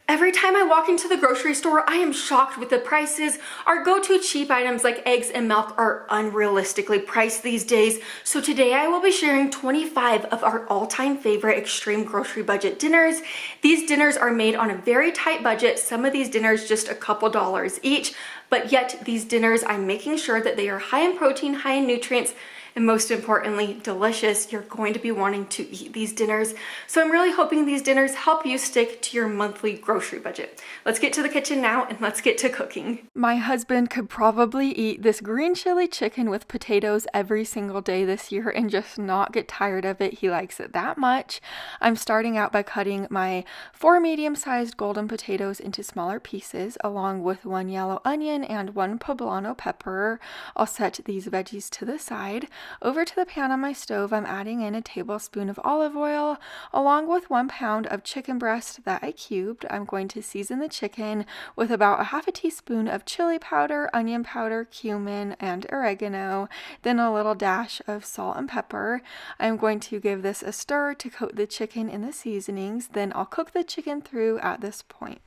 Every time I walk into the grocery store, I am shocked with the prices. Our go-to cheap items like eggs and milk are unrealistically priced these days. So today I will be sharing 25 of our all-time favorite extreme grocery budget dinners. These dinners are made on a very tight budget. Some of these dinners just a couple dollars each, but yet these dinners I'm making sure that they are high in protein, high in nutrients, and most importantly, delicious. You're going to be wanting to eat these dinners. So I'm really hoping these dinners help you stick to your monthly grocery budget. Let's get to the kitchen now and let's get to cooking. My husband could probably eat this green chili chicken with potatoes every single day this year and just not get tired of it. He likes it that much. I'm starting out by cutting my 4 medium-sized golden potatoes into smaller pieces, along with 1 yellow onion and 1 poblano pepper. I'll set these veggies to the side. Over to the pan on my stove, I'm adding in a tablespoon of olive oil, along with 1 pound of chicken breast that I cubed. I'm going to season the chicken with about a half a teaspoon of chili powder, onion powder, cumin, and oregano, then a little dash of salt and pepper. I'm going to give this a stir to coat the chicken in the seasonings, then I'll cook the chicken through at this point.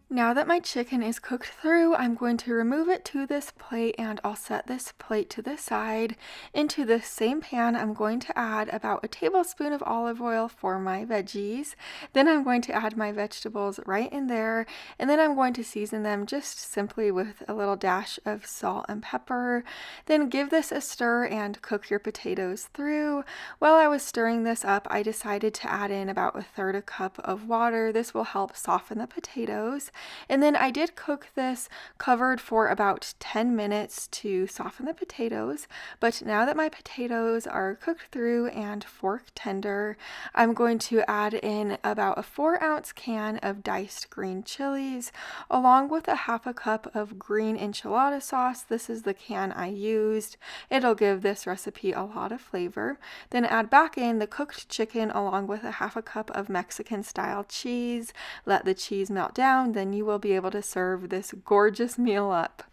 Now that my chicken is cooked through, I'm going to remove it to this plate and I'll set this plate to the side. Into this same pan, I'm going to add about a tablespoon of olive oil for my veggies. Then I'm going to add my vegetables right in there, and then I'm going to season them just simply with a little dash of salt and pepper. Then give this a stir and cook your potatoes through. While I was stirring this up, I decided to add in about 1/3 cup of water. This will help soften the potatoes. And then I did cook this covered for about 10 minutes to soften the potatoes. But now that my potatoes are cooked through and fork tender, I'm going to add in about a 4-ounce can of diced green chilies, along with a half a cup of green enchilada sauce. This is the can I used. It'll give this recipe a lot of flavor. Then add back in the cooked chicken along with a half a cup of Mexican style cheese. Let the cheese melt down, then you will be able to serve this gorgeous meal up.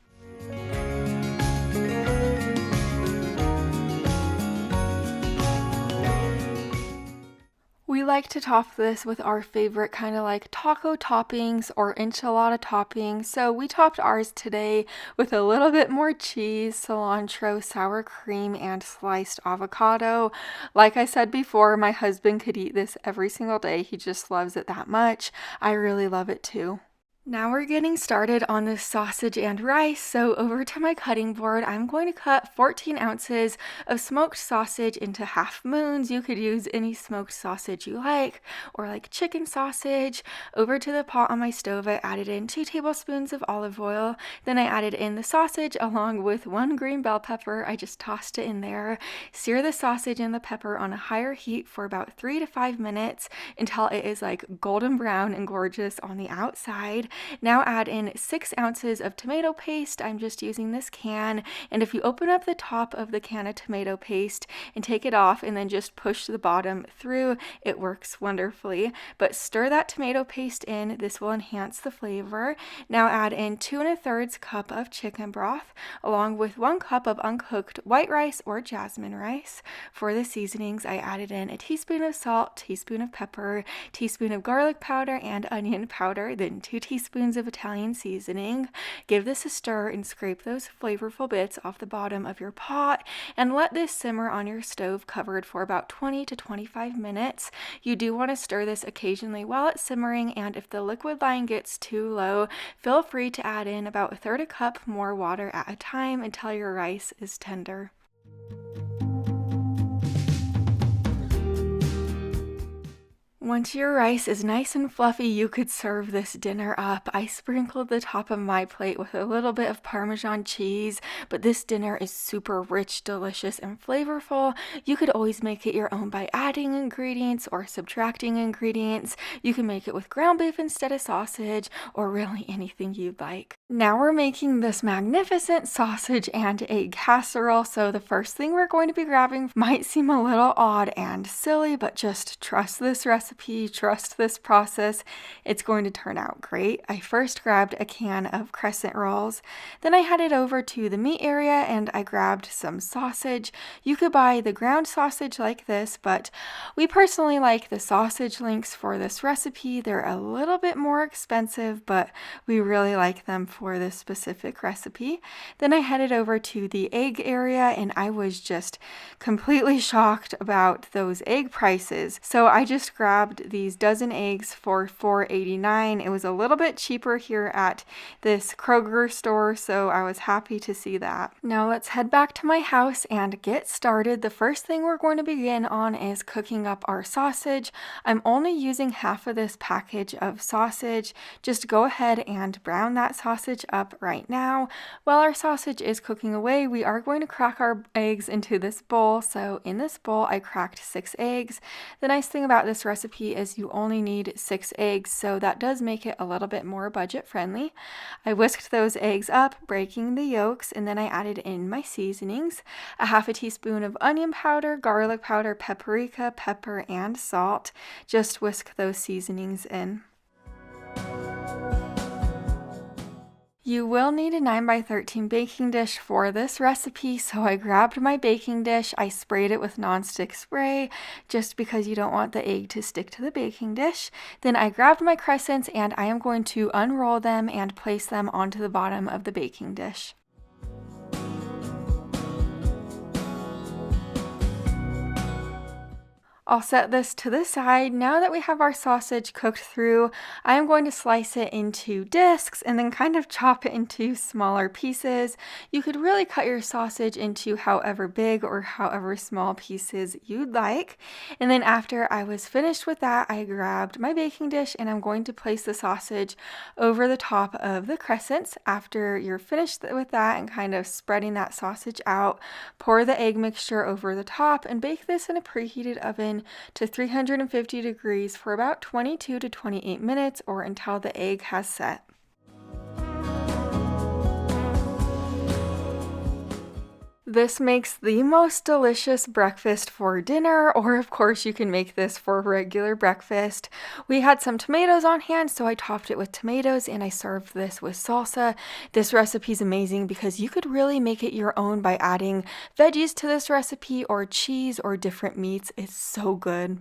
We like to top this with our favorite kind of like taco toppings or enchilada toppings. So we topped ours today with a little bit more cheese, cilantro, sour cream, and sliced avocado. Like I said before, my husband could eat this every single day. He just loves it that much. I really love it too. Now we're getting started on this sausage and rice, so over to my cutting board, I'm going to cut 14 ounces of smoked sausage into half moons. You could use any smoked sausage you like, or like chicken sausage. Over to the pot on my stove, I added in 2 tablespoons of olive oil. Then I added in the sausage along with 1 green bell pepper. I just tossed it in there. Sear the sausage and the pepper on a higher heat for about 3 to 5 minutes until it is like golden brown and gorgeous on the outside. Now add in 6 ounces of tomato paste. I'm just using this can, and if you open up the top of the can of tomato paste and take it off and then just push the bottom through, it works wonderfully. But stir that tomato paste in. This will enhance the flavor. Now add in 2 1/3 cup of chicken broth along with 1 cup of uncooked white rice or jasmine rice. For the seasonings, I added in a teaspoon of salt, teaspoon of pepper, teaspoon of garlic powder and onion powder, then 2 teaspoons of Italian seasoning. Give this a stir and scrape those flavorful bits off the bottom of your pot and let this simmer on your stove covered for about 20 to 25 minutes. You do want to stir this occasionally while it's simmering, and if the liquid line gets too low, feel free to add in about 1/3 cup more water at a time until your rice is tender. Once your rice is nice and fluffy, you could serve this dinner up. I sprinkled the top of my plate with a little bit of Parmesan cheese, but this dinner is super rich, delicious, and flavorful. You could always make it your own by adding ingredients or subtracting ingredients. You can make it with ground beef instead of sausage, or really anything you'd like. Now we're making this magnificent sausage and egg casserole, so the first thing we're going to be grabbing might seem a little odd and silly, but just trust this recipe. recipe, trust this process. It's going to turn out great. I first grabbed a can of crescent rolls. Then I headed over to the meat area and I grabbed some sausage. You could buy the ground sausage like this, but we personally like the sausage links for this recipe. They're a little bit more expensive, but we really like them for this specific recipe. Then I headed over to the egg area and I was just completely shocked about those egg prices. So I just grabbed these dozen eggs for $4.89. It was a little bit cheaper here at this Kroger store, so I was happy to see that. Now let's head back to my house and get started. The first thing we're going to begin on is cooking up our sausage. I'm only using half of this package of sausage. Just go ahead and brown that sausage up right now. While our sausage is cooking away, we are going to crack our eggs into this bowl. So in this bowl, I cracked 6 eggs. The nice thing about this recipe is you only need 6 eggs, so that does make it a little bit more budget friendly. I whisked those eggs up, breaking the yolks, and then I added in my seasonings, a half a teaspoon of onion powder, garlic powder, paprika, pepper, and salt. Just whisk those seasonings in. You will need a 9x13 baking dish for this recipe, so I grabbed my baking dish, I sprayed it with nonstick spray, just because you don't want the egg to stick to the baking dish. Then I grabbed my crescents and I am going to unroll them and place them onto the bottom of the baking dish. I'll set this to the side. Now that we have our sausage cooked through, I am going to slice it into discs and then kind of chop it into smaller pieces. You could really cut your sausage into however big or however small pieces you'd like. And then after I was finished with that, I grabbed my baking dish and I'm going to place the sausage over the top of the crescents. After you're finished with that and kind of spreading that sausage out, pour the egg mixture over the top and bake this in a preheated oven to 350 degrees for about 22 to 28 minutes or until the egg has set. This makes the most delicious breakfast for dinner, or of course you can make this for regular breakfast. We had some tomatoes on hand, so I topped it with tomatoes and I served this with salsa. This recipe is amazing because you could really make it your own by adding veggies to this recipe or cheese or different meats. It's so good.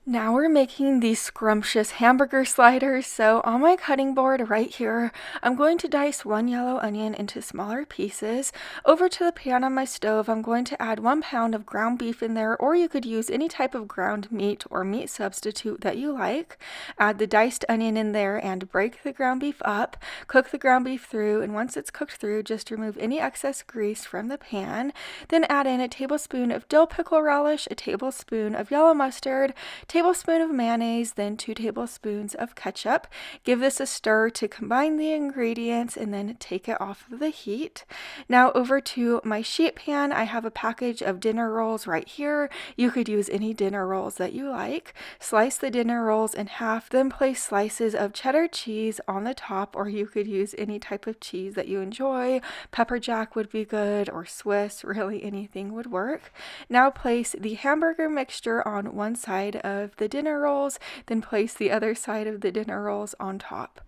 Now we're making these scrumptious hamburger sliders, so on my cutting board right here, I'm going to dice 1 yellow onion into smaller pieces. Over to the pan on my stove, I'm going to add 1 pound of ground beef in there, or you could use any type of ground meat or meat substitute that you like. Add the diced onion in there and break the ground beef up. Cook the ground beef through, and once it's cooked through, just remove any excess grease from the pan. Then add in a tablespoon of dill pickle relish, a tablespoon of yellow mustard, tablespoon of mayonnaise, then 2 tablespoons of ketchup. Give this a stir to combine the ingredients and then take it off of the heat. Now over to my sheet pan, I have a package of dinner rolls right here. You could use any dinner rolls that you like. Slice the dinner rolls in half, then place slices of cheddar cheese on the top, or you could use any type of cheese that you enjoy. Pepper jack would be good, or Swiss, really anything would work. Now place the hamburger mixture on one side of the dinner rolls, then place the other side of the dinner rolls on top.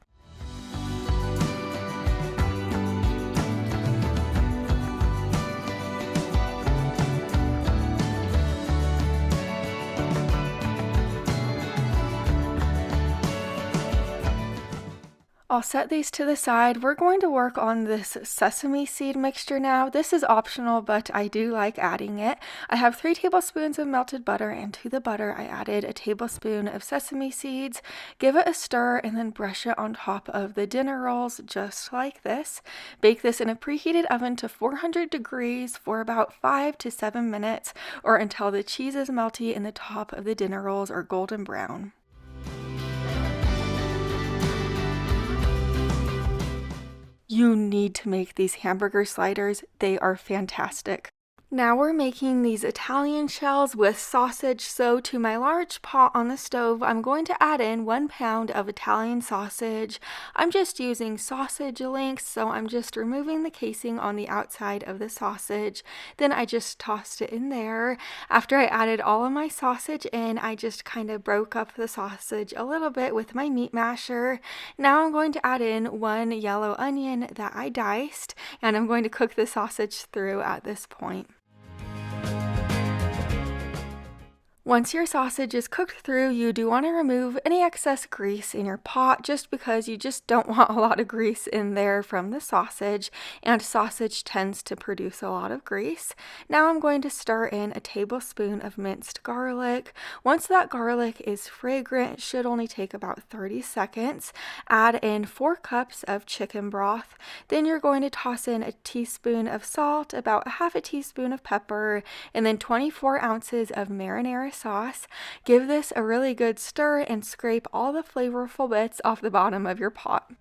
I'll set these to the side. We're going to work on this sesame seed mixture now. This is optional, but I do like adding it. I have 3 tablespoons of melted butter, and to the butter I added a tablespoon of sesame seeds. Give it a stir and then brush it on top of the dinner rolls just like this. Bake this in a preheated oven to 400 degrees for about 5 to 7 minutes or until the cheese is melty and the top of the dinner rolls are golden brown. You need to make these hamburger sliders. They are fantastic. Now we're making these Italian shells with sausage, so to my large pot on the stove, I'm going to add in 1 pound of Italian sausage. I'm just using sausage links, so I'm just removing the casing on the outside of the sausage. Then I just tossed it in there. After I added all of my sausage in, I just kind of broke up the sausage a little bit with my meat masher. Now I'm going to add in 1 yellow onion that I diced, and I'm going to cook the sausage through at this point. Once your sausage is cooked through, you do want to remove any excess grease in your pot just because you just don't want a lot of grease in there from the sausage, and sausage tends to produce a lot of grease. Now I'm going to stir in a tablespoon of minced garlic. Once that garlic is fragrant, it should only take about 30 seconds. Add in 4 cups of chicken broth. Then you're going to toss in a teaspoon of salt, about half a teaspoon of pepper, and then 24 ounces of marinara sauce. Give this a really good stir and scrape all the flavorful bits off the bottom of your pot.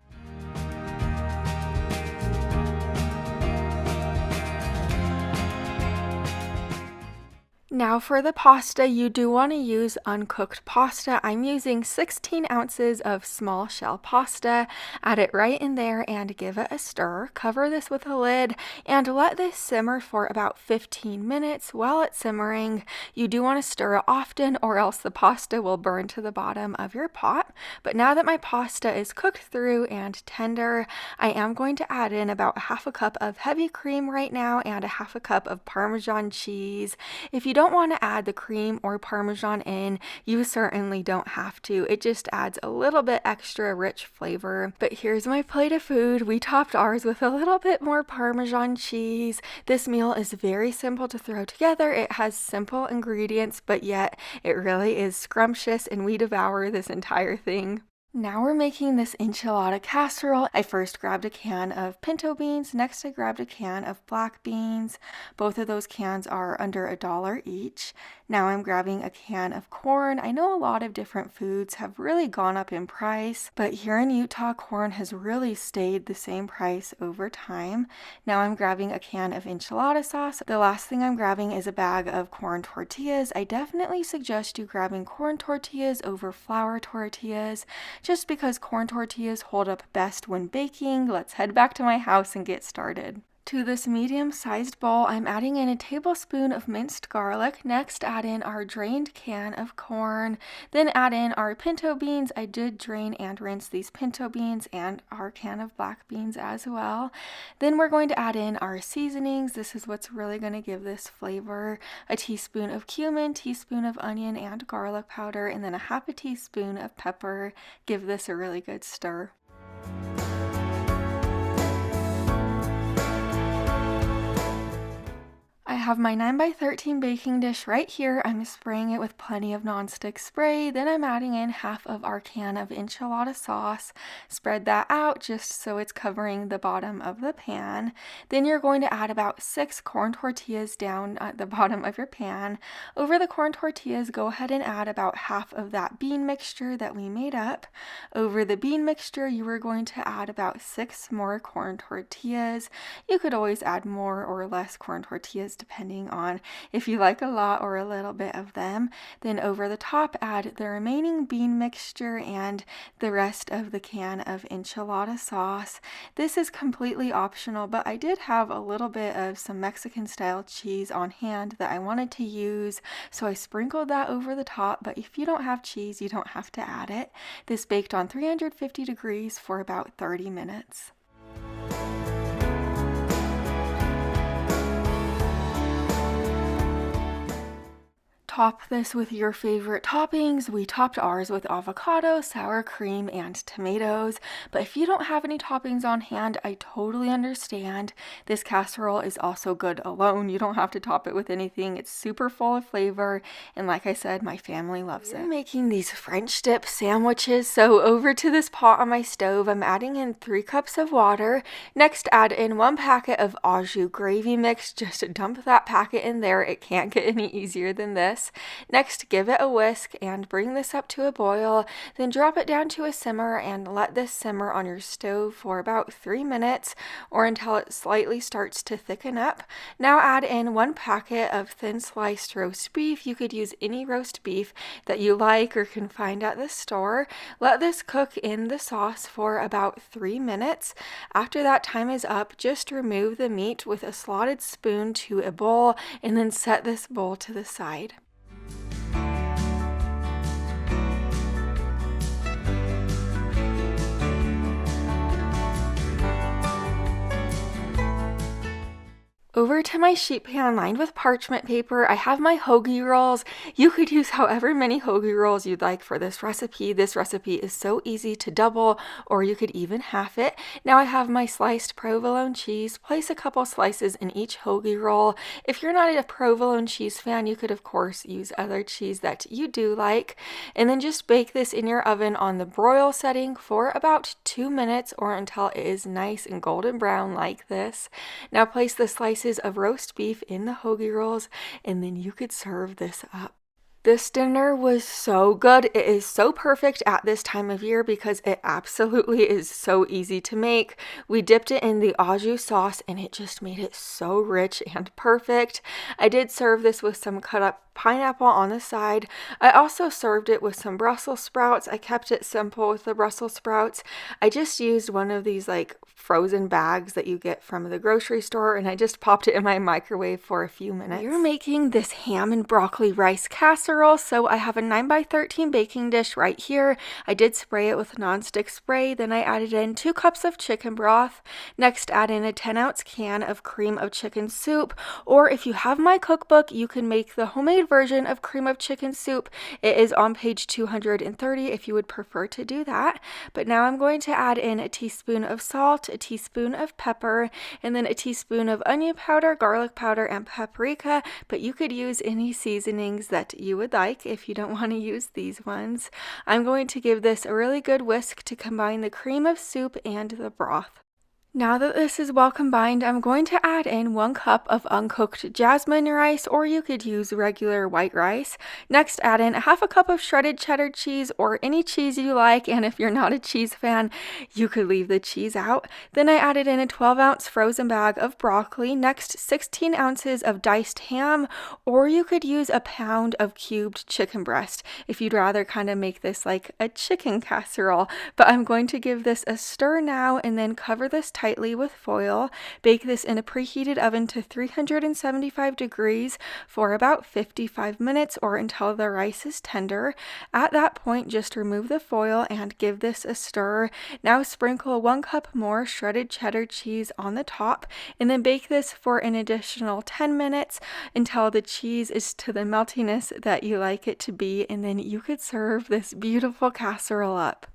Now for the pasta, you do want to use uncooked pasta. I'm using 16 ounces of small shell pasta. Add it right in there and give it a stir. Cover this with a lid and let this simmer for about 15 minutes. While it's simmering, you do want to stir it often or else the pasta will burn to the bottom of your pot. But now that my pasta is cooked through and tender, I am going to add in about half a cup of heavy cream right now and a half a cup of Parmesan cheese. If you don't want to add the cream or Parmesan in, you certainly don't have to. It just adds a little bit extra rich flavor. But here's my plate of food. We topped ours with a little bit more Parmesan cheese. This meal is very simple to throw together. It has simple ingredients, but yet it really is scrumptious, and we devour this entire thing. Now we're making this enchilada casserole. I first grabbed a can of pinto beans. Next I grabbed a can of black beans. Both of those cans are under $1 each. Now I'm grabbing a can of corn. I know a lot of different foods have really gone up in price, but here in Utah, corn has really stayed the same price over time. Now I'm grabbing a can of enchilada sauce. The last thing I'm grabbing is a bag of corn tortillas. I definitely suggest you grabbing corn tortillas over flour tortillas, just because corn tortillas hold up best when baking. Let's head back to my house and get started. To this medium-sized bowl, I'm adding in a tablespoon of minced garlic. Next, add in our drained can of corn. Then add in our pinto beans. I did drain and rinse these pinto beans and our can of black beans as well. Then we're going to add in our seasonings. This is what's really going to give this flavor. A teaspoon of cumin, teaspoon of onion and garlic powder, and then a half a teaspoon of pepper. Give this a really good stir. I have my 9x13 baking dish right here. I'm spraying it with plenty of nonstick spray. Then I'm adding in half of our can of enchilada sauce. Spread that out just so it's covering the bottom of the pan. Then you're going to add about 6 corn tortillas down at the bottom of your pan. Over the corn tortillas, go ahead and add about half of that bean mixture that we made up. Over the bean mixture, you are going to add about 6 more corn tortillas. You could always add more or less corn tortillas depending on if you like a lot or a little bit of them. Then over the top, add the remaining bean mixture and the rest of the can of enchilada sauce. This is completely optional, but I did have a little bit of some Mexican style cheese on hand that I wanted to use, so I sprinkled that over the top. But if you don't have cheese, you don't have to add it. This baked on 350 degrees for about 30 minutes. Top this with your favorite toppings. We topped ours with avocado, sour cream, and tomatoes. But if you don't have any toppings on hand, I totally understand. This casserole is also good alone. You don't have to top it with anything. It's super full of flavor. And like I said, my family loves it. I'm making these French dip sandwiches. So over to this pot on my stove, I'm adding in 3 cups of water. Next, add in 1 packet of au jus gravy mix. Just dump that packet in there. It can't get any easier than this. sauce. Next, give it a whisk and bring this up to a boil, then drop it down to a simmer and let this simmer on your stove for about 3 minutes or until it slightly starts to thicken up. Now add in 1 packet of thin sliced roast beef. You could use any roast beef that you like or can find at the store. Let this cook in the sauce for about 3 minutes. After that time is up, just remove the meat with a slotted spoon to a bowl and then set this bowl to the side. Over to my sheet pan lined with parchment paper, I have my hoagie rolls. You could use however many hoagie rolls you'd like for this recipe. This recipe is so easy to double, or you could even half it. Now I have my sliced provolone cheese. Place a couple slices in each hoagie roll. If you're not a provolone cheese fan, you could of course use other cheese that you do like. And then just bake this in your oven on the broil setting for about 2 minutes or until it is nice and golden brown like this. Now place the slices of roast beef in the hoagie rolls, and then you could serve this up. This dinner was so good. It is so perfect at this time of year because it absolutely is so easy to make. We dipped it in the au jus sauce and it just made it so rich and perfect. I did serve this with some cut up pineapple on the side. I also served it with some Brussels sprouts. I kept it simple with the Brussels sprouts. I just used one of these like frozen bags that you get from the grocery store, and I just popped it in my microwave for a few minutes. We're making this ham and broccoli rice casserole, so I have a 9x13 baking dish right here. I did spray it with nonstick spray, then I added in 2 cups of chicken broth. Next, add in a 10-ounce can of cream of chicken soup, or if you have my cookbook, you can make the homemade version of cream of chicken soup. It is on page 230 if you would prefer to do that. But now I'm going to add in a teaspoon of salt, a teaspoon of pepper, and then a teaspoon of onion powder, garlic powder, and paprika, but you could use any seasonings that you would like if you don't want to use these ones. I'm going to give this a really good whisk to combine the cream of soup and the broth. Now that this is well combined, I'm going to add in 1 cup of uncooked jasmine rice, or you could use regular white rice. Next, add in 1/2 cup of shredded cheddar cheese or any cheese you like, and if you're not a cheese fan, you could leave the cheese out. Then I added in a 12-ounce frozen bag of broccoli. Next, 16 ounces of diced ham, or you could use a pound of cubed chicken breast if you'd rather kind of make this like a chicken casserole. But I'm going to give this a stir now and then cover this tightly with foil. Bake this in a preheated oven to 375 degrees for about 55 minutes or until the rice is tender. At that point, just remove the foil and give this a stir. Now sprinkle 1 cup more shredded cheddar cheese on the top and then bake this for an additional 10 minutes until the cheese is to the meltiness that you like it to be, and then you could serve this beautiful casserole up.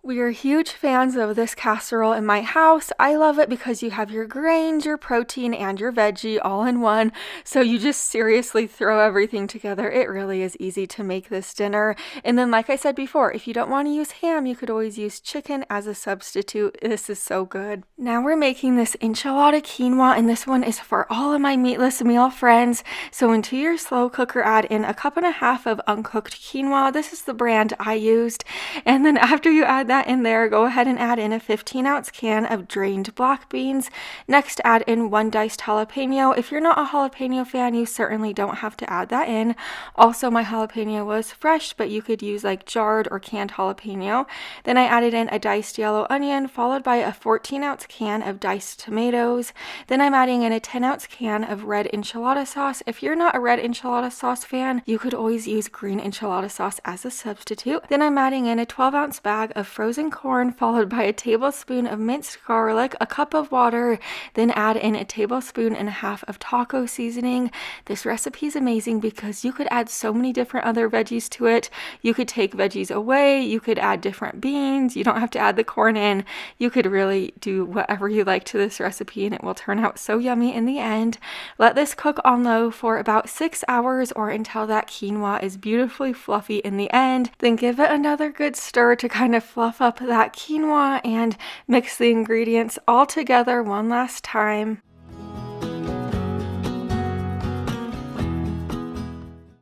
We are huge fans of this casserole in my house. I love it because you have your grains, your protein, and your veggie all in one. So you just seriously throw everything together. It really is easy to make this dinner. And then like I said before, if you don't want to use ham, you could always use chicken as a substitute. This is so good. Now we're making this enchilada quinoa, and this one is for all of my meatless meal friends. So into your slow cooker, add in 1.5 cups of uncooked quinoa. This is the brand I used. And then after you add that in there, go ahead and add in a 15-ounce can of drained black beans. Next, add in 1 diced jalapeno. If you're not a jalapeno fan, you certainly don't have to add that in. Also, my jalapeno was fresh, but you could use like jarred or canned jalapeno. Then I added in a diced yellow onion, followed by a 14-ounce can of diced tomatoes. Then I'm adding in a 10-ounce can of red enchilada sauce. If you're not a red enchilada sauce fan, you could always use green enchilada sauce as a substitute. Then I'm adding in a 12-ounce bag of frozen corn, followed by a tablespoon of minced garlic, a cup of water, then add in a tablespoon and a half of taco seasoning. This recipe is amazing because you could add so many different other veggies to it. You could take veggies away, you could add different beans, you don't have to add the corn in. You could really do whatever you like to this recipe and it will turn out so yummy in the end. Let this cook on low for about 6 hours or until that quinoa is beautifully fluffy in the end. Then give it another good stir to kind of fluff up that quinoa and mix the ingredients all together one last time.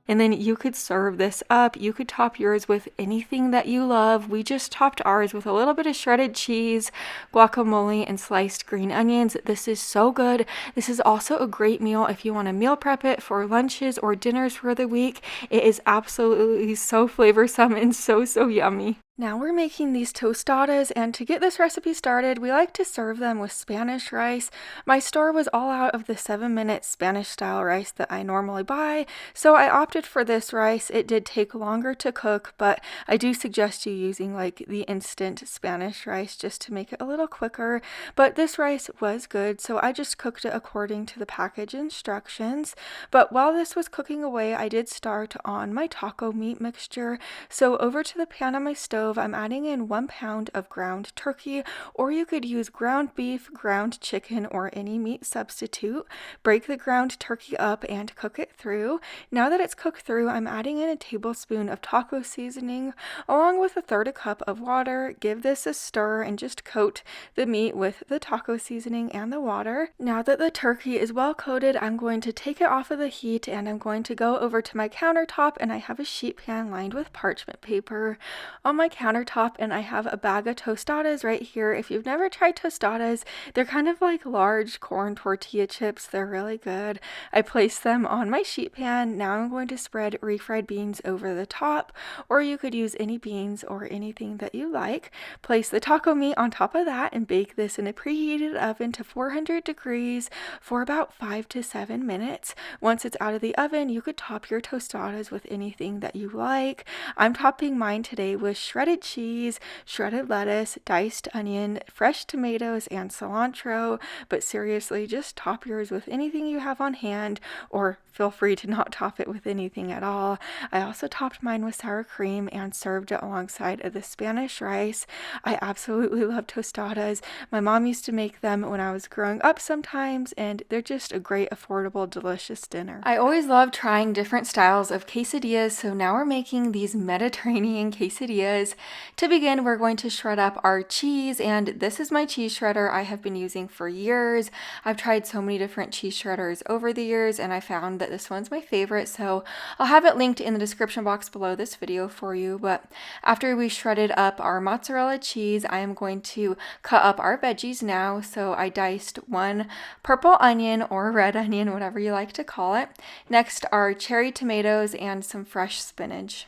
And then you could serve this up. You could top yours with anything that you love. We just topped ours with a little bit of shredded cheese, guacamole, and sliced green onions. This is so good. This is also a great meal if you want to meal prep it for lunches or dinners for the week. It is absolutely so flavorsome and so yummy. Now we're making these tostadas, and to get this recipe started, we like to serve them with Spanish rice. My store was all out of the 7-minute Spanish style rice that I normally buy, so I opted for this rice. It did take longer to cook, but I do suggest you using like the instant Spanish rice just to make it a little quicker. But this rice was good, so I just cooked it according to the package instructions. But while this was cooking away, I did start on my taco meat mixture. So over to the pan on my stove, I'm adding in 1 pound of ground turkey, or you could use ground beef, ground chicken, or any meat substitute. Break the ground turkey up and cook it through. Now that it's cooked through, I'm adding in a tablespoon of taco seasoning along with 1/3 cup of water. Give this a stir and just coat the meat with the taco seasoning and the water. Now that the turkey is well coated, I'm going to take it off of the heat and I'm going to go over to my countertop, and I have a sheet pan lined with parchment paper on my countertop, and I have a bag of tostadas right here. If you've never tried tostadas, they're kind of like large corn tortilla chips. They're really good. I place them on my sheet pan. Now I'm going to spread refried beans over the top, or you could use any beans or anything that you like. Place the taco meat on top of that and bake this in a preheated oven to 400 degrees for about 5 to 7 minutes. Once it's out of the oven, you could top your tostadas with anything that you like. I'm topping mine today with shredded cheese, shredded lettuce, diced onion, fresh tomatoes, and cilantro. But seriously, just top yours with anything you have on hand, or feel free to not top it with anything at all. I also topped mine with sour cream and served it alongside of the Spanish rice. I absolutely love tostadas. My mom used to make them when I was growing up sometimes, and they're just a great, affordable, delicious dinner. I always love trying different styles of quesadillas, so now we're making these Mediterranean quesadillas. To begin, we're going to shred up our cheese, and this is my cheese shredder I have been using for years. I've tried so many different cheese shredders over the years, and I found that this one's my favorite, so I'll have it linked in the description box below this video for you. But after we shredded up our mozzarella cheese, I am going to cut up our veggies now. So I diced 1 purple onion or red onion, whatever you like to call it. Next are cherry tomatoes and some fresh spinach.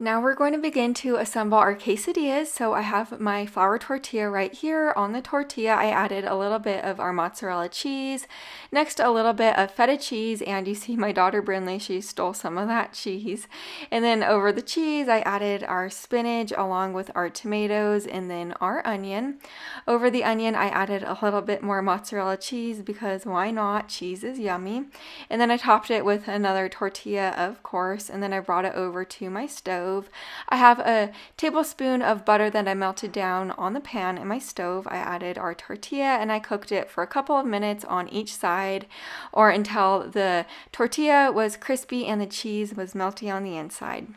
Now we're going to begin to assemble our quesadillas. So I have my flour tortilla right here. On the tortilla, I added a little bit of our mozzarella cheese. Next, a little bit of feta cheese, and you see my daughter Brinley, she stole some of that cheese. And then over the cheese, I added our spinach along with our tomatoes and then our onion. Over the onion, I added a little bit more mozzarella cheese because why not? Cheese is yummy. And then I topped it with another tortilla, of course, and then I brought it over to my stove. I have a tablespoon of butter that I melted down on the pan in my stove. I added our tortilla and I cooked it for a couple of minutes on each side, or until the tortilla was crispy and the cheese was melty on the inside.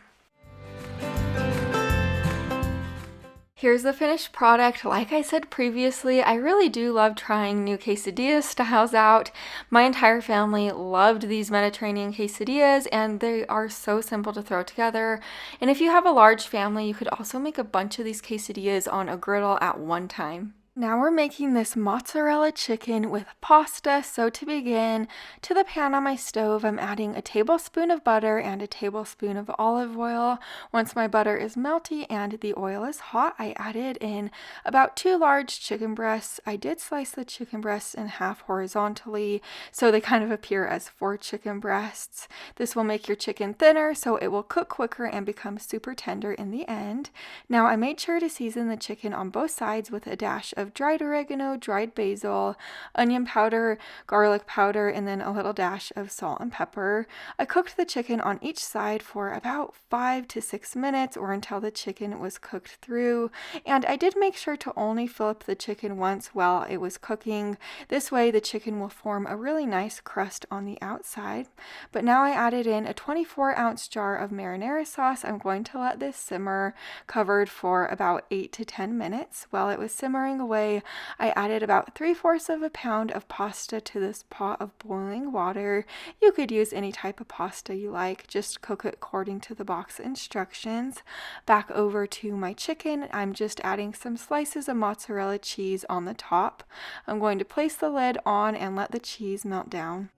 Here's the finished product. Like I said previously, I really do love trying new quesadilla styles out. My entire family loved these Mediterranean quesadillas, and they are so simple to throw together. And if you have a large family, you could also make a bunch of these quesadillas on a griddle at one time. Now we're making this mozzarella chicken with pasta. So to begin, to the pan on my stove, I'm adding a tablespoon of butter and a tablespoon of olive oil. Once my butter is melty and the oil is hot, I added in about 2 large chicken breasts. I did slice the chicken breasts in half horizontally, so they kind of appear as 4 chicken breasts. This will make your chicken thinner, so it will cook quicker and become super tender in the end. Now I made sure to season the chicken on both sides with a dash of dried oregano, dried basil, onion powder, garlic powder, and then a little dash of salt and pepper. I cooked the chicken on each side for about 5 to 6 minutes, or until the chicken was cooked through. And I did make sure to only flip the chicken once while it was cooking. This way the chicken will form a really nice crust on the outside. But now I added in a 24-ounce jar of marinara sauce. I'm going to let this simmer covered for about 8 to 10 minutes. While it was simmering away, away, I added about 3/4 of a pound of pasta to this pot of boiling water. You could use any type of pasta you like, just cook it according to the box instructions. Back over to my chicken, I'm just adding some slices of mozzarella cheese on the top. I'm going to place the lid on and let the cheese melt down.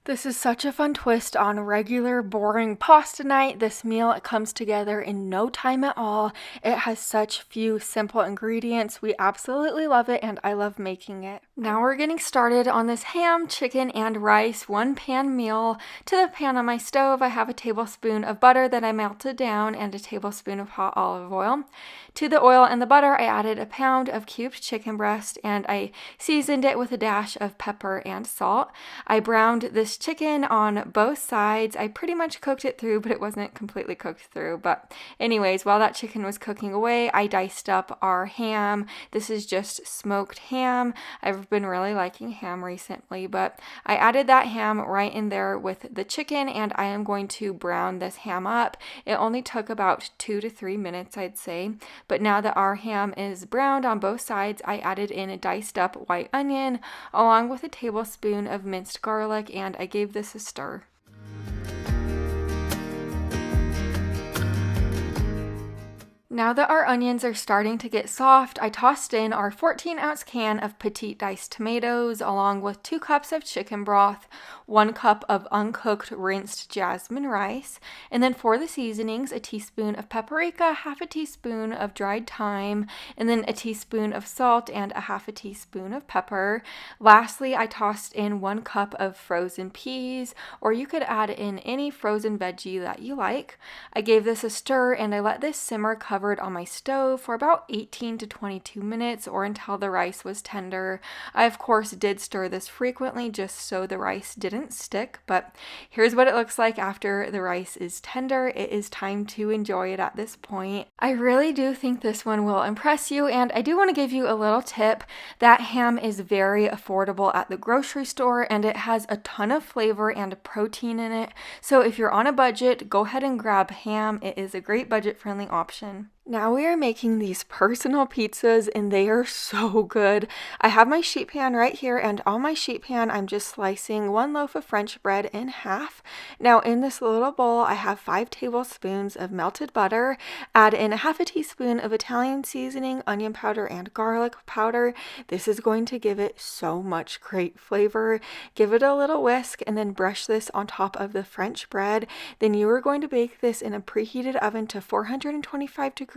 This is such a fun twist on regular, boring pasta night. This meal comes together in no time at all. It has such few simple ingredients. We absolutely love it, and I love making it. Now we're getting started on this ham, chicken, and rice one-pan meal. To the pan on my stove, I have a tablespoon of butter that I melted down and a tablespoon of hot olive oil. To the oil and the butter, I added a pound of cubed chicken breast, and I seasoned it with a dash of pepper and salt. I browned this chicken on both sides. I pretty much cooked it through, but it wasn't completely cooked through. But anyways, while that chicken was cooking away, I diced up our ham. This is just smoked ham. I've been really liking ham recently, but I added that ham right in there with the chicken, and I am going to brown this ham up. It only took about 2 to 3 minutes, I'd say. But now that our ham is browned on both sides, I added in a diced up white onion along with a tablespoon of minced garlic, and I gave this a stir. Now that our onions are starting to get soft, I tossed in our 14-ounce can of petite diced tomatoes along with 2 cups of chicken broth, 1 cup of uncooked rinsed jasmine rice, and then for the seasonings, a teaspoon of paprika, half a teaspoon of dried thyme, and then a teaspoon of salt and a half a teaspoon of pepper. Lastly, I tossed in 1 cup of frozen peas, or you could add in any frozen veggie that you like. I gave this a stir and I let this simmer covered on my stove for about 18 to 22 minutes or until the rice was tender. I of course did stir this frequently just so the rice didn't stick, but here's what it looks like after the rice is tender. It is time to enjoy it at this point. I really do think this one will impress you, and I do want to give you a little tip. That ham is very affordable at the grocery store and it has a ton of flavor and protein in it. So if you're on a budget, go ahead and grab ham. It is a great budget-friendly option. Now we are making these personal pizzas and they are so good. I have my sheet pan right here, and on my sheet pan I'm just slicing 1 loaf of French bread in half. Now in this little bowl I have 5 tablespoons of melted butter. Add in a half a teaspoon of Italian seasoning, onion powder, and garlic powder. This is going to give it so much great flavor. Give it a little whisk and then brush this on top of the French bread. Then you are going to bake this in a preheated oven to 425 degrees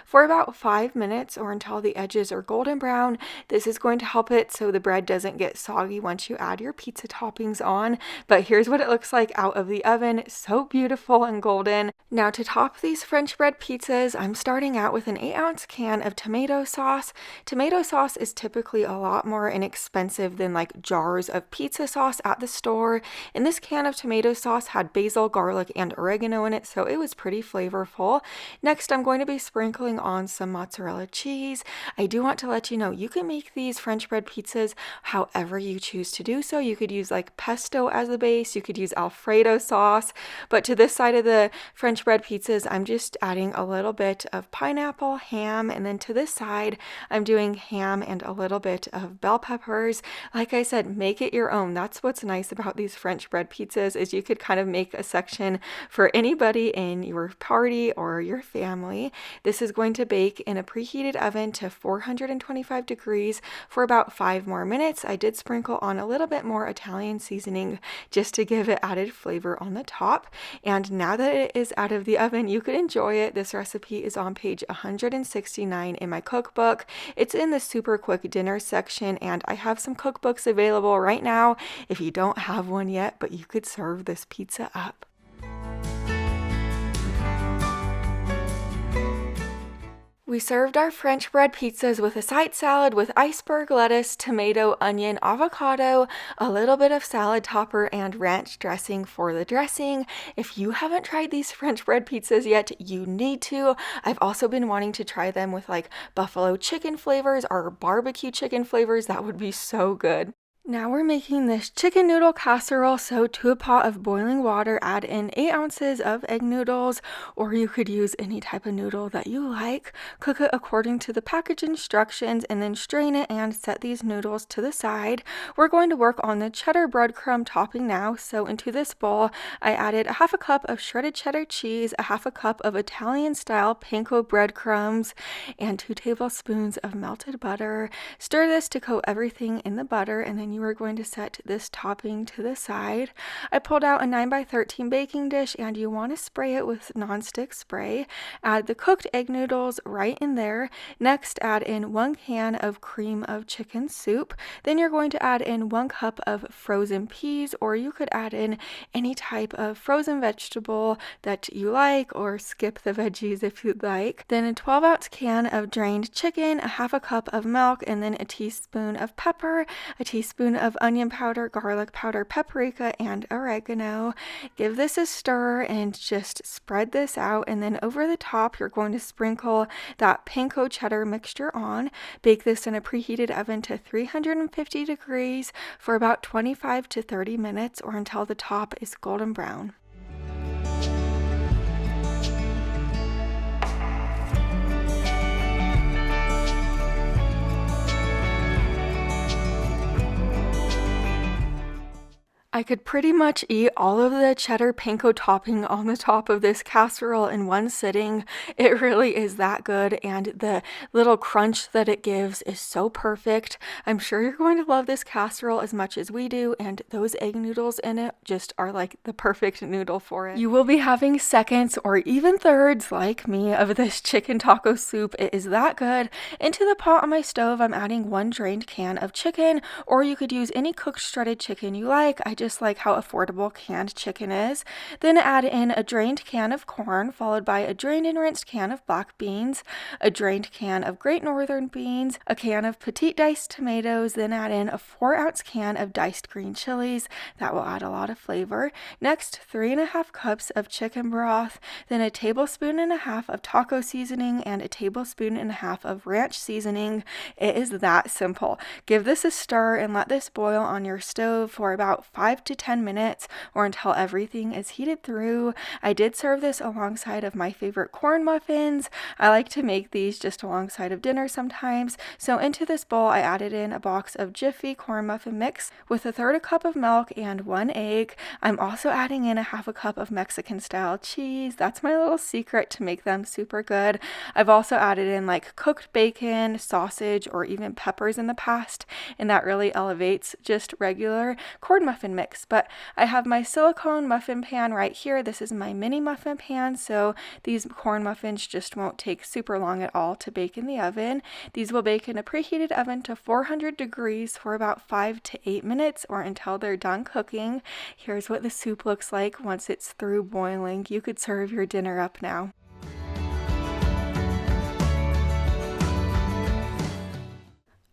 for about 5 minutes or until the edges are golden brown. This is going to help it so the bread doesn't get soggy once you add your pizza toppings on. But here's what it looks like out of the oven. So beautiful and golden. Now to top these French bread pizzas, I'm starting out with an 8-ounce can of tomato sauce. Tomato sauce is typically a lot more inexpensive than like jars of pizza sauce at the store. And this can of tomato sauce had basil, garlic, and oregano in it, so it was pretty flavorful. Next, I'm going to be sprinkling on some mozzarella cheese. I do want to let you know you can make these French bread pizzas however you choose to do so. You could use like pesto as a base, you could use Alfredo sauce, but to this side of the French bread pizzas, I'm just adding a little bit of pineapple, ham, and then to this side, I'm doing ham and a little bit of bell peppers. Like I said, make it your own. That's what's nice about these French bread pizzas is you could kind of make a section for anybody in your party or your family. This is going to bake in a preheated oven to 425 degrees for about 5 more minutes. I did sprinkle on a little bit more Italian seasoning just to give it added flavor on the top. And now that it is out of the oven, you could enjoy it. This recipe is on page 169 in my cookbook. It's in the super quick dinner section, and I have some cookbooks available right now if you don't have one yet, but you could serve this pizza up. We served our French bread pizzas with a side salad with iceberg lettuce, tomato, onion, avocado, a little bit of salad topper, and ranch dressing for the dressing. If you haven't tried these French bread pizzas yet, you need to. I've also been wanting to try them with like buffalo chicken flavors or barbecue chicken flavors. That would be so good. Now we're making this chicken noodle casserole, so to a pot of boiling water, add in 8 ounces of egg noodles, or you could use any type of noodle that you like. Cook it according to the package instructions and then strain it and set these noodles to the side. We're going to work on the cheddar breadcrumb topping now, so into this bowl, I added a half a cup of shredded cheddar cheese, a half a cup of Italian-style panko breadcrumbs, and 2 tablespoons of melted butter. Stir this to coat everything in the butter, and then you are going to set this topping to the side. I pulled out a 9x13 baking dish, and you want to spray it with nonstick spray. Add the cooked egg noodles right in there. Next, add in 1 can of cream of chicken soup. Then you're going to add in 1 cup of frozen peas, or you could add in any type of frozen vegetable that you like, or skip the veggies if you'd like. Then a 12-ounce can of drained chicken, a half a cup of milk, and then a teaspoon of pepper, a teaspoon of onion powder, garlic powder, paprika, and oregano. Give this a stir and just spread this out, and then over the top you're going to sprinkle that panko cheddar mixture on. Bake this in a preheated oven to 350 degrees for about 25 to 30 minutes, or until the top is golden brown. I could pretty much eat all of the cheddar panko topping on the top of this casserole in one sitting. It really is that good, and the little crunch that it gives is so perfect. I'm sure you're going to love this casserole as much as we do, and those egg noodles in it just are like the perfect noodle for it. You will be having seconds or even thirds, like me, of this chicken taco soup. It is that good. Into the pot on my stove, I'm adding 1 drained can of chicken, or you could use any cooked shredded chicken you like. I just like how affordable canned chicken is. Then add in a drained can of corn, followed by a drained and rinsed can of black beans, a drained can of Great Northern beans, a can of petite diced tomatoes, then add in a 4-ounce can of diced green chilies. That will add a lot of flavor. Next, 3.5 cups of chicken broth, then a tablespoon and a half of taco seasoning and a tablespoon and a half of ranch seasoning. It is that simple. Give this a stir and let this boil on your stove for about 5 to 10 minutes, or until everything is heated through. I did serve this alongside of my favorite corn muffins. I like to make these just alongside of dinner sometimes. So into this bowl, I added in a box of Jiffy corn muffin mix with 1/3 cup of milk and 1 egg. I'm also adding in a half a cup of Mexican style cheese. That's my little secret to make them super good. I've also added in like cooked bacon, sausage, or even peppers in the past, and that really elevates just regular corn muffin mix. But I have my silicone muffin pan right here. This is my mini muffin pan, so these corn muffins just won't take super long at all to bake in the oven. These will bake in a preheated oven to 400 degrees for about 5 to 8 minutes, or until they're done cooking. Here's what the soup looks like once it's through boiling. You could serve your dinner up now.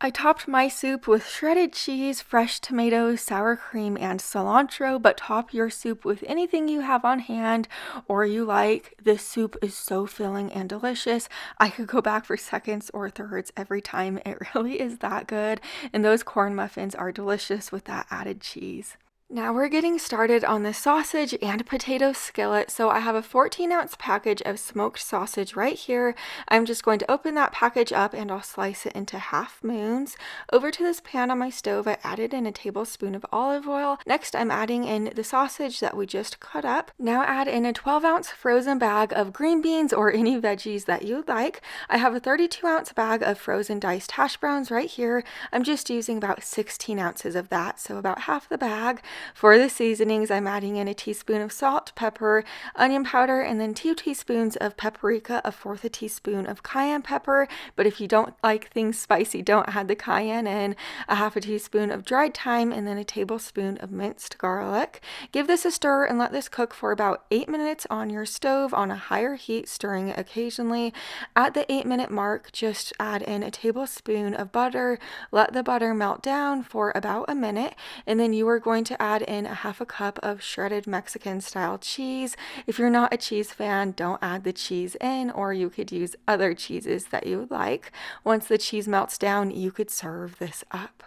I topped my soup with shredded cheese, fresh tomatoes, sour cream, and cilantro, but top your soup with anything you have on hand or you like. This soup is so filling and delicious. I could go back for seconds or thirds every time. It really is that good, and those corn muffins are delicious with that added cheese. Now we're getting started on the sausage and potato skillet. So I have a 14-ounce package of smoked sausage right here. I'm just going to open that package up and I'll slice it into half moons. Over to this pan on my stove, I added in a tablespoon of olive oil. Next, I'm adding in the sausage that we just cut up. Now add in a 12-ounce frozen bag of green beans or any veggies that you'd like. I have a 32-ounce bag of frozen diced hash browns right here. I'm just using about 16 ounces of that, so about half the bag. For the seasonings, I'm adding in a teaspoon of salt, pepper, onion powder, and then 2 teaspoons of paprika, a 1/4 teaspoon of cayenne pepper. But if you don't like things spicy, don't add the cayenne in. A 1/2 teaspoon of dried thyme, and then a tablespoon of minced garlic. Give this a stir and let this cook for about 8 minutes on your stove on a higher heat, stirring it occasionally. At the 8-minute mark, just add in a tablespoon of butter. Let the butter melt down for about a minute, and then you are going to add in a 1/2 cup of shredded Mexican style cheese. If you're not a cheese fan, don't add the cheese in, or you could use other cheeses that you would like. Once the cheese melts down, you could serve this up.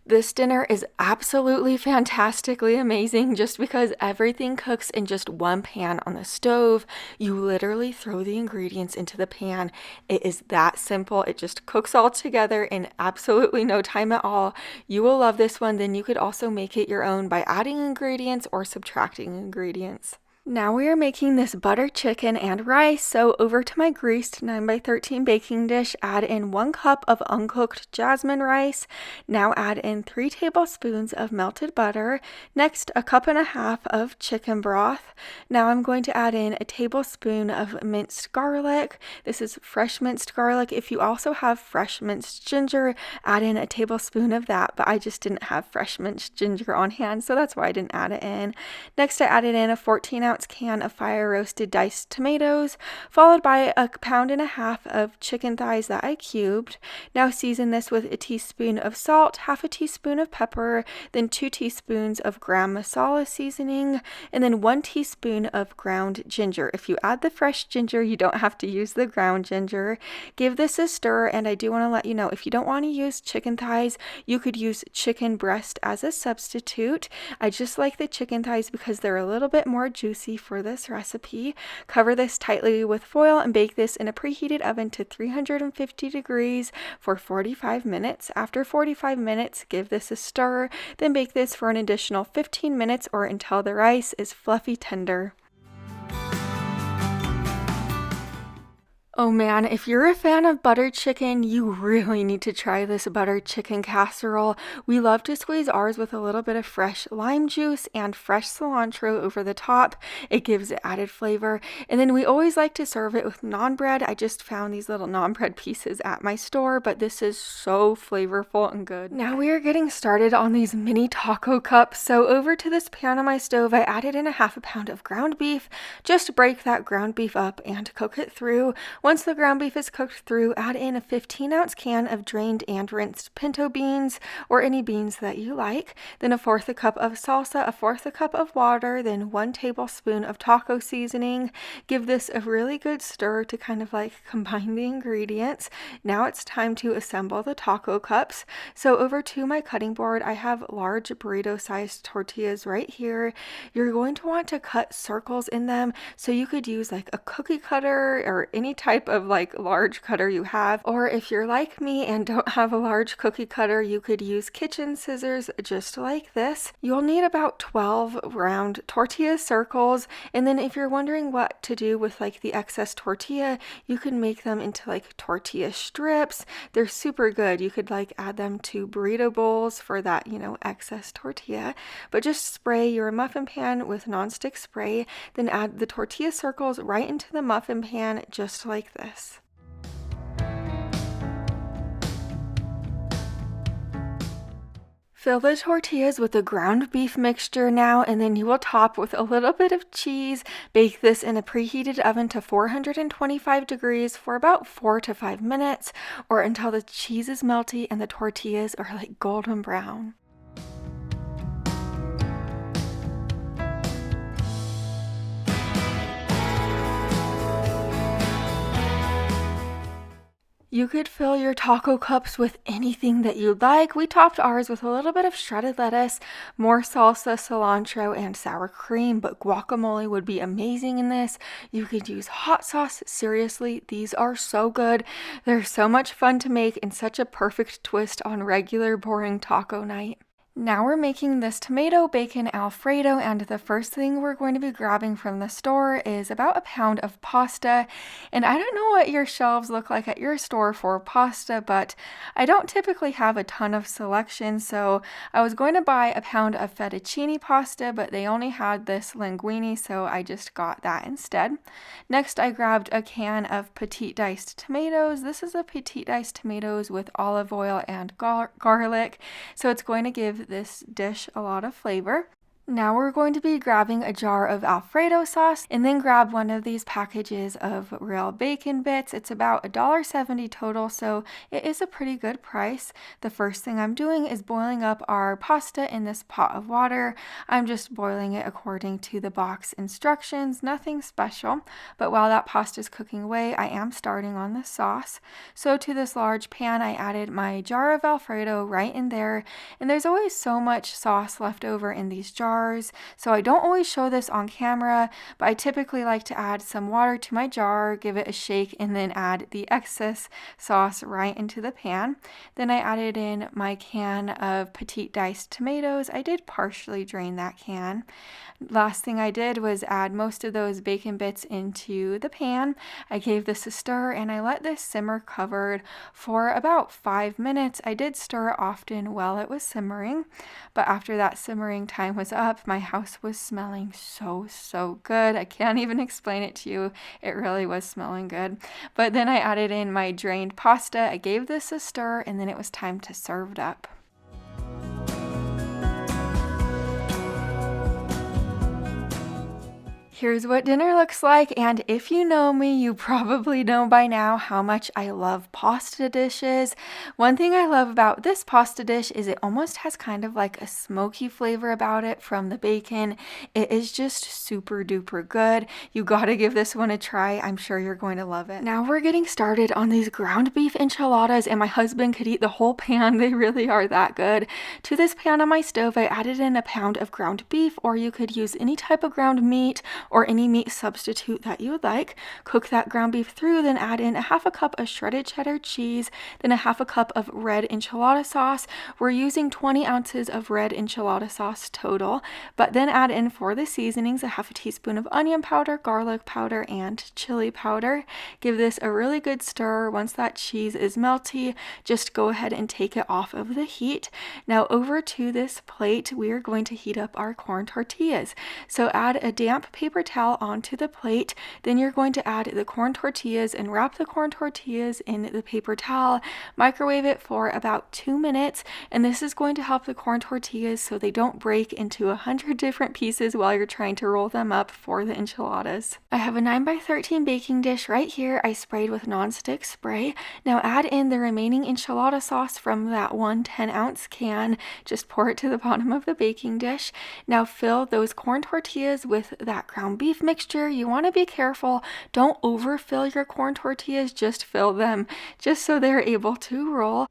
This dinner is absolutely fantastically amazing just because everything cooks in just one pan on the stove. You literally throw the ingredients into the pan. It is that simple. It just cooks all together in absolutely no time at all. You will love this one. Then you could also make it your own by adding ingredients or subtracting ingredients. Now we are making this butter chicken and rice, so over to my greased 9x13 baking dish, add in 1 cup of uncooked jasmine rice. Now add in 3 tablespoons of melted butter. Next, a cup and a half of chicken broth. Now I'm going to add in a tablespoon of minced garlic. This is fresh minced garlic. If you also have fresh minced ginger, add in a tablespoon of that, but I just didn't have fresh minced ginger on hand, so that's why I didn't add it in. Next, I added in a 14-ounce can of fire roasted diced tomatoes, followed by a pound and a half of chicken thighs that I cubed. Now season this with a teaspoon of salt, half a teaspoon of pepper, then 2 teaspoons of gram masala seasoning, and then 1 teaspoon of ground ginger. If you add the fresh ginger, you don't have to use the ground ginger. Give this a stir, and I do want to let you know, if you don't want to use chicken thighs, you could use chicken breast as a substitute. I just like the chicken thighs because they're a little bit more juicy for this recipe. Cover this tightly with foil and bake this in a preheated oven to 350 degrees for 45 minutes. After 45 minutes, give this a stir, then bake this for an additional 15 minutes or until the rice is fluffy tender. Oh man, if you're a fan of buttered chicken, you really need to try this buttered chicken casserole. We love to squeeze ours with a little bit of fresh lime juice and fresh cilantro over the top. It gives it added flavor. And then we always like to serve it with naan bread. I just found these little naan bread pieces at my store, but this is so flavorful and good. Now we are getting started on these mini taco cups. So over to this pan on my stove, I added in a half a pound of ground beef. Just break that ground beef up and cook it through. Once the ground beef is cooked through, add in a 15-ounce can of drained and rinsed pinto beans, or any beans that you like, then a 1/4 a cup of salsa, a 1/4 a cup of water, then 1 tablespoon of taco seasoning. Give this a really good stir to kind of like combine the ingredients. Now it's time to assemble the taco cups. So over to my cutting board, I have large burrito-sized tortillas right here. You're going to want to cut circles in them, so you could use like a cookie cutter or any type of like large cutter you have, or if you're like me and don't have a large cookie cutter, you could use kitchen scissors just like this. You'll need about 12 round tortilla circles, and then if you're wondering what to do with like the excess tortilla, you can make them into like tortilla strips. They're super good. You could like add them to burrito bowls for that, excess tortilla, but just spray your muffin pan with nonstick spray, then add the tortilla circles right into the muffin pan just like this. Fill the tortillas with the ground beef mixture now, and then you will top with a little bit of cheese. Bake this in a preheated oven to 425 degrees for about 4 to 5 minutes, or until the cheese is melty and the tortillas are like golden brown. You could fill your taco cups with anything that you'd like. We topped ours with a little bit of shredded lettuce, more salsa, cilantro, and sour cream, but guacamole would be amazing in this. You could use hot sauce. Seriously, these are so good. They're so much fun to make and such a perfect twist on regular boring taco night. Now we're making this tomato bacon Alfredo, and the first thing we're going to be grabbing from the store is about a pound of pasta. And I don't know what your shelves look like at your store for pasta, but I don't typically have a ton of selection, so I was going to buy a pound of fettuccine pasta, but they only had this linguine, so I just got that instead. Next, I grabbed a can of petite diced tomatoes. This is a petite diced tomatoes with olive oil and garlic, so it's going to give this dish a lot of flavor. Now we're going to be grabbing a jar of Alfredo sauce and then grab one of these packages of real bacon bits. It's about $1.70 total, so it is a pretty good price. The first thing I'm doing is boiling up our pasta in this pot of water. I'm just boiling it according to the box instructions, nothing special. But while that pasta is cooking away, I am starting on the sauce. So to this large pan, I added my jar of Alfredo right in there, and there's always so much sauce left over in these jars. So I don't always show this on camera, but I typically like to add some water to my jar, give it a shake, and then add the excess sauce right into the pan. Then I added in my can of petite diced tomatoes. I did partially drain that can. Last thing I did was add most of those bacon bits into the pan. I gave this a stir and I let this simmer covered for about 5 minutes. I did stir it often while it was simmering, but after that simmering time was up, my house was smelling so good. I can't even explain it to you. It really was smelling good. But then I added in my drained pasta. I gave this a stir and then it was time to serve it up. Here's what dinner looks like, and if you know me, you probably know by now how much I love pasta dishes. One thing I love about this pasta dish is it almost has kind of like a smoky flavor about it from the bacon. It is just super duper good. You gotta give this one a try. I'm sure you're going to love it. Now we're getting started on these ground beef enchiladas, and my husband could eat the whole pan. They really are that good. To this pan on my stove, I added in a pound of ground beef, or you could use any type of ground meat or any meat substitute that you would like. Cook that ground beef through, then add in a half a cup of shredded cheddar cheese, then a half a cup of red enchilada sauce. We're using 20 ounces of red enchilada sauce total, but then add in for the seasonings a half a teaspoon of onion powder, garlic powder, and chili powder. Give this a really good stir. Once that cheese is melty, just go ahead and take it off of the heat. Now over to this plate, we are going to heat up our corn tortillas. So add a damp paper towel onto the plate. Then you're going to add the corn tortillas and wrap the corn tortillas in the paper towel. Microwave it for about 2 minutes, and this is going to help the corn tortillas so they don't break into 100 different pieces while you're trying to roll them up for the enchiladas. I have a 9x13 baking dish right here. I sprayed with nonstick spray. Now add in the remaining enchilada sauce from that one 10-ounce can. Just pour it to the bottom of the baking dish. Now fill those corn tortillas with that ground beef mixture. You want to be careful. Don't overfill your corn tortillas, just fill them just so they're able to roll.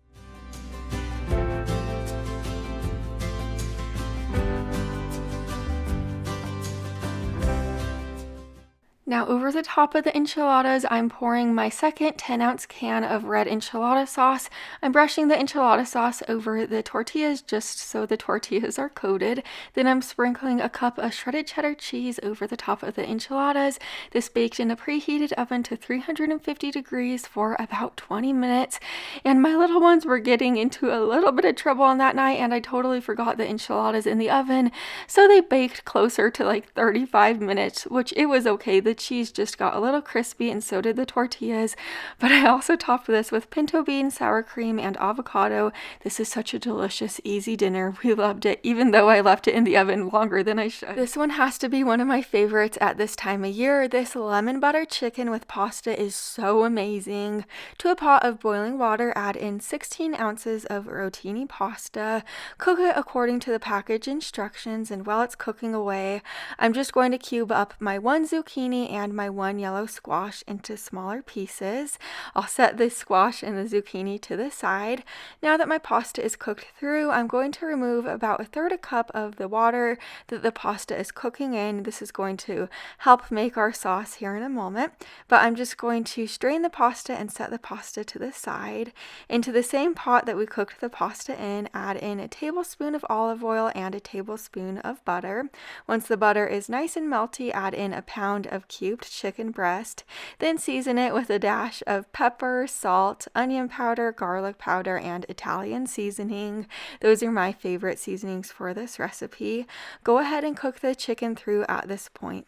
Now over the top of the enchiladas, I'm pouring my second 10-ounce can of red enchilada sauce. I'm brushing the enchilada sauce over the tortillas just so the tortillas are coated. Then I'm sprinkling a cup of shredded cheddar cheese over the top of the enchiladas. This baked in a preheated oven to 350 degrees for about 20 minutes. And my little ones were getting into a little bit of trouble on that night, and I totally forgot the enchiladas in the oven. So they baked closer to like 35 minutes, which it was okay. The cheese just got a little crispy and so did the tortillas, but I also topped this with pinto bean, sour cream, and avocado. This is such a delicious, easy dinner. We loved it, even though I left it in the oven longer than I should. This one has to be one of my favorites at this time of year. This lemon butter chicken with pasta is so amazing. To a pot of boiling water, add in 16 ounces of rotini pasta. Cook it according to the package instructions, and while it's cooking away, I'm just going to cube up my one zucchini and my one yellow squash into smaller pieces. I'll set the squash and the zucchini to the side. Now that my pasta is cooked through, I'm going to remove about a third a cup of the water that the pasta is cooking in. This is going to help make our sauce here in a moment, but I'm just going to strain the pasta and set the pasta to the side. Into the same pot that we cooked the pasta in, add in a tablespoon of olive oil and a tablespoon of butter. Once the butter is nice and melty, add in a pound of cubed chicken breast. Then season it with a dash of pepper, salt, onion powder, garlic powder, and Italian seasoning. Those are my favorite seasonings for this recipe. Go ahead and cook the chicken through at this point.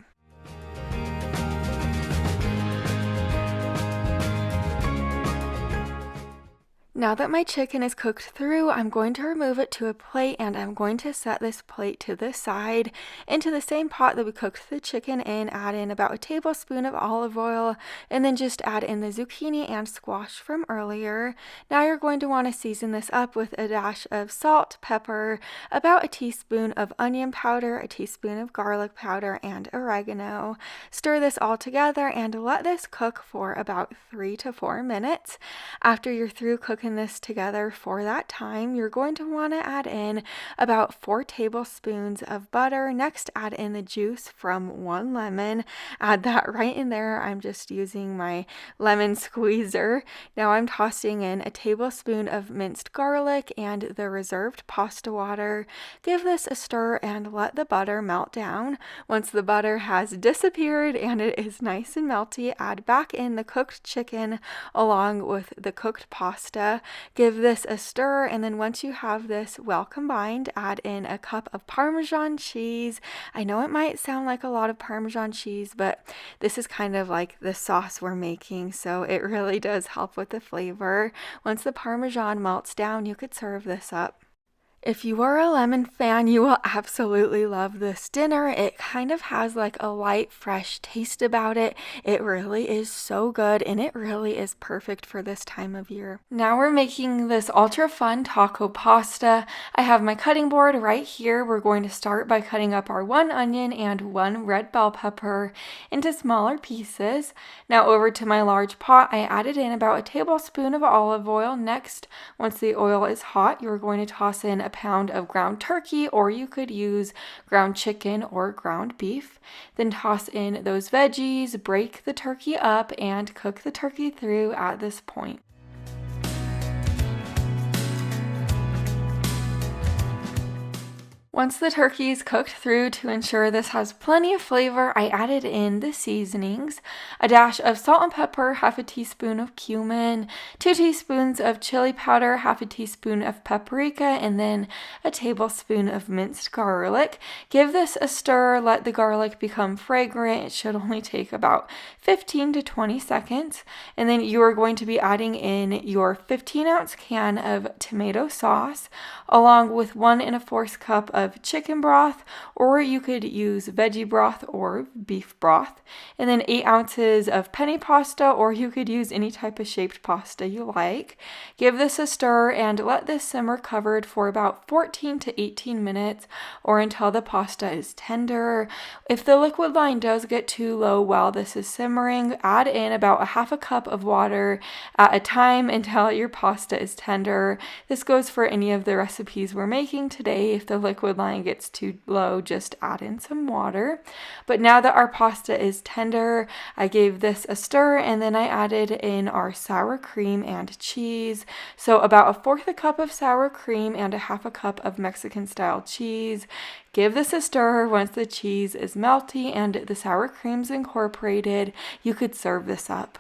Now that my chicken is cooked through, I'm going to remove it to a plate and I'm going to set this plate to the side. Into the same pot that we cooked the chicken in, add in about a tablespoon of olive oil and then just add in the zucchini and squash from earlier. Now you're going to want to season this up with a dash of salt, pepper, about a teaspoon of onion powder, a teaspoon of garlic powder, and oregano. Stir this all together and let this cook for about 3 to 4 minutes. After you're through cooking this together for that time, you're going to want to add in about 4 tablespoons of butter. Next, add in the juice from 1 lemon. Add that right in there. I'm just using my lemon squeezer. Now I'm tossing in a tablespoon of minced garlic and the reserved pasta water. Give this a stir and let the butter melt down. Once the butter has disappeared and it is nice and melty, add back in the cooked chicken along with the cooked pasta. Give this a stir, and then once you have this well combined, add in a cup of Parmesan cheese. I know it might sound like a lot of Parmesan cheese, but this is kind of like the sauce we're making, so it really does help with the flavor. Once the Parmesan melts down, you could serve this up. If you are a lemon fan, you will absolutely love this dinner. It kind of has like a light, fresh taste about it. It really is so good, and it really is perfect for this time of year. Now we're making this ultra fun taco pasta. I have my cutting board right here. We're going to start by cutting up our 1 onion and 1 red bell pepper into smaller pieces. Now over to my large pot, I added in about a tablespoon of olive oil. Next, once the oil is hot, you're going to toss in a pound of ground turkey, or you could use ground chicken or ground beef. Then toss in those veggies, break the turkey up, and cook the turkey through at this point. Once the turkey is cooked through, to ensure this has plenty of flavor, I added in the seasonings. A dash of salt and pepper, half a teaspoon of cumin, 2 teaspoons of chili powder, half a teaspoon of paprika, and then a tablespoon of minced garlic. Give this a stir, let the garlic become fragrant. It should only take about 15 to 20 seconds. And then you are going to be adding in your 15-ounce can of tomato sauce, along with 1 1/4 cup of chicken broth, or you could use veggie broth or beef broth, and then 8 ounces of penne pasta, or you could use any type of shaped pasta you like. Give this a stir and let this simmer covered for about 14 to 18 minutes, or until the pasta is tender. If the liquid line does get too low while this is simmering, add in about a 1/2 cup of water at a time until your pasta is tender. This goes for any of the recipes we're making today. If the liquid line gets too low, just add in some water. But now that our pasta is tender, I gave this a stir, and then I added in our sour cream and cheese. So about a 1/4 cup of sour cream and a 1/2 cup of Mexican style cheese. Give this a stir. Once the cheese is melty and the sour cream's incorporated, you could serve this up.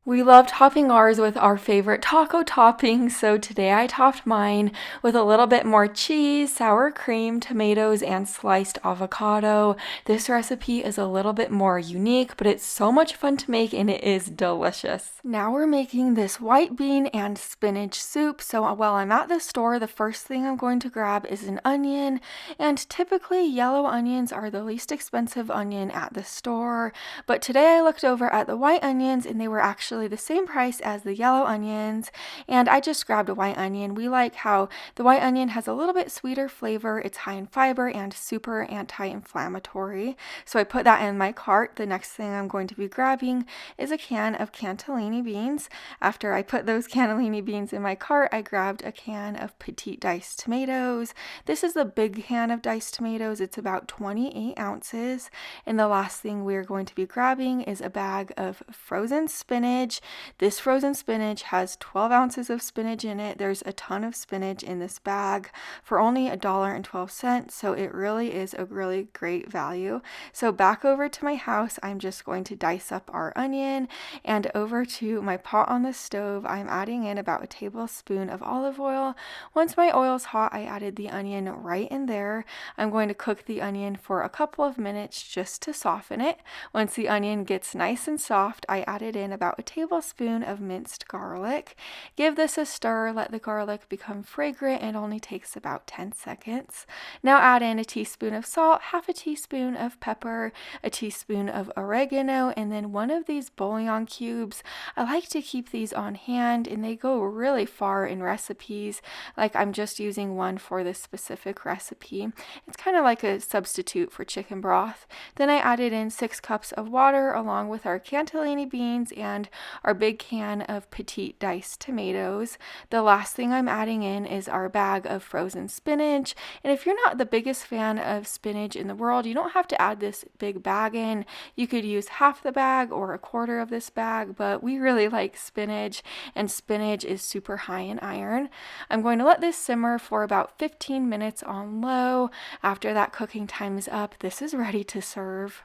We love topping ours with our favorite taco toppings, so today I topped mine with a little bit more cheese, sour cream, tomatoes, and sliced avocado. This recipe is a little bit more unique, but it's so much fun to make and it is delicious. Now we're making this white bean and spinach soup, so while I'm at the store, the first thing I'm going to grab is an onion, and typically yellow onions are the least expensive onion at the store, but today I looked over at the white onions and they were actually the same price as the yellow onions, and I just grabbed a white onion. We like how the white onion has a little bit sweeter flavor, it's high in fiber and super anti-inflammatory, so I put that in my cart. The next thing I'm going to be grabbing is a can of cannellini beans. After I put those cannellini beans in my cart, I grabbed a can of petite diced tomatoes. This is the big can of diced tomatoes. It's about 28 ounces. And the last thing we're going to be grabbing is a bag of frozen spinach. spinach. This frozen spinach has 12 ounces of spinach in it. There's a ton of spinach in this bag for only $1.12, so it really is a really great value. So back over to my house, I'm just going to dice up our onion, and over to my pot on the stove, I'm adding in about a tablespoon of olive oil. Once my oil's hot, I added the onion right in there. I'm going to cook the onion for a couple of minutes just to soften it. Once the onion gets nice and soft, I added in about a tablespoon of minced garlic. Give this a stir, let the garlic become fragrant. It only takes about 10 seconds. Now add in a teaspoon of salt, half a teaspoon of pepper, a teaspoon of oregano, and then one of these bouillon cubes. I like to keep these on hand, and they go really far in recipes. Like, I'm just using one for this specific recipe. It's kind of like a substitute for chicken broth. Then I added in 6 cups of water along with our cannellini beans and our big can of petite diced tomatoes. The last thing I'm adding in is our bag of frozen spinach. And if you're not the biggest fan of spinach in the world, you don't have to add this big bag in. You could use half the bag or a quarter of this bag, but we really like spinach, and spinach is super high in iron. I'm going to let this simmer for about 15 minutes on low. After that cooking time is up, this is ready to serve.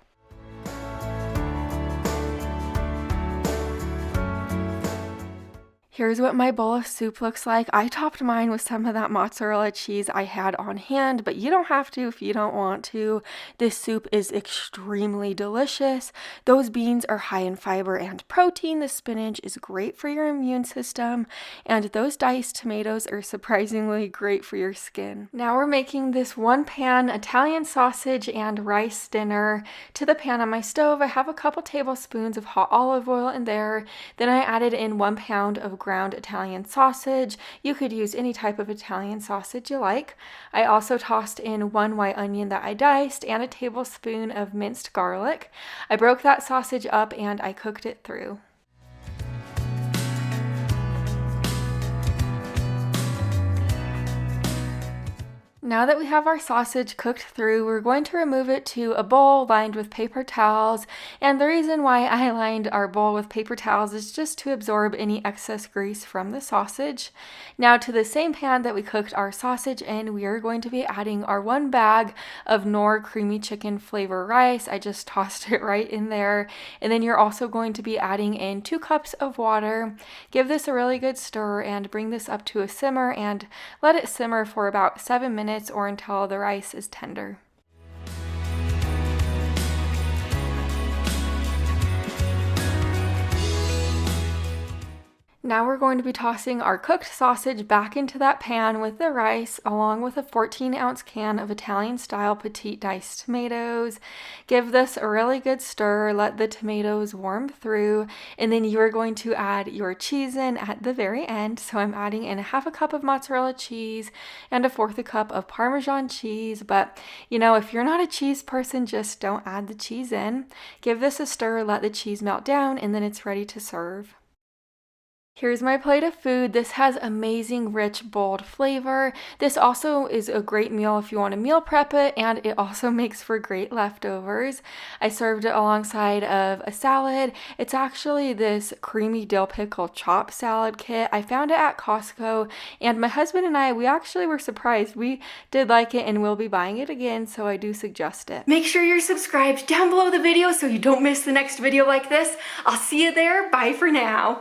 Here's what my bowl of soup looks like. I topped mine with some of that mozzarella cheese I had on hand, but you don't have to if you don't want to. This soup is extremely delicious. Those beans are high in fiber and protein. The spinach is great for your immune system, and those diced tomatoes are surprisingly great for your skin. Now we're making this 1-pan Italian sausage and rice dinner. To the pan on my stove, I have a couple tablespoons of hot olive oil in there. Then I added in 1 pound of ground Italian sausage. You could use any type of Italian sausage you like. I also tossed in 1 white onion that I diced and a tablespoon of minced garlic. I broke that sausage up and I cooked it through. Now that we have our sausage cooked through, we're going to remove it to a bowl lined with paper towels. And the reason why I lined our bowl with paper towels is just to absorb any excess grease from the sausage. Now to the same pan that we cooked our sausage in, we are going to be adding our 1 bag of Knorr creamy chicken flavor rice. I just tossed it right in there. And then you're also going to be adding in 2 cups of water. Give this a really good stir and bring this up to a simmer and let it simmer for about 7 minutes or until the rice is tender. Now we're going to be tossing our cooked sausage back into that pan with the rice, along with a 14-ounce can of Italian-style petite diced tomatoes. Give this a really good stir, let the tomatoes warm through, and then you are going to add your cheese in at the very end. So I'm adding in a half a cup of mozzarella cheese and a 1/4 cup of Parmesan cheese, but if you're not a cheese person, just don't add the cheese in. Give this a stir, let the cheese melt down, and then it's ready to serve. Here's my plate of food. This has amazing, rich, bold flavor. This also is a great meal if you want to meal prep it, and it also makes for great leftovers. I served it alongside of a salad. It's actually this creamy dill pickle chop salad kit. I found it at Costco, and my husband and I, we actually were surprised. We did like it, and we'll be buying it again, so I do suggest it. Make sure you're subscribed down below the video so you don't miss the next video like this. I'll see you there. Bye for now.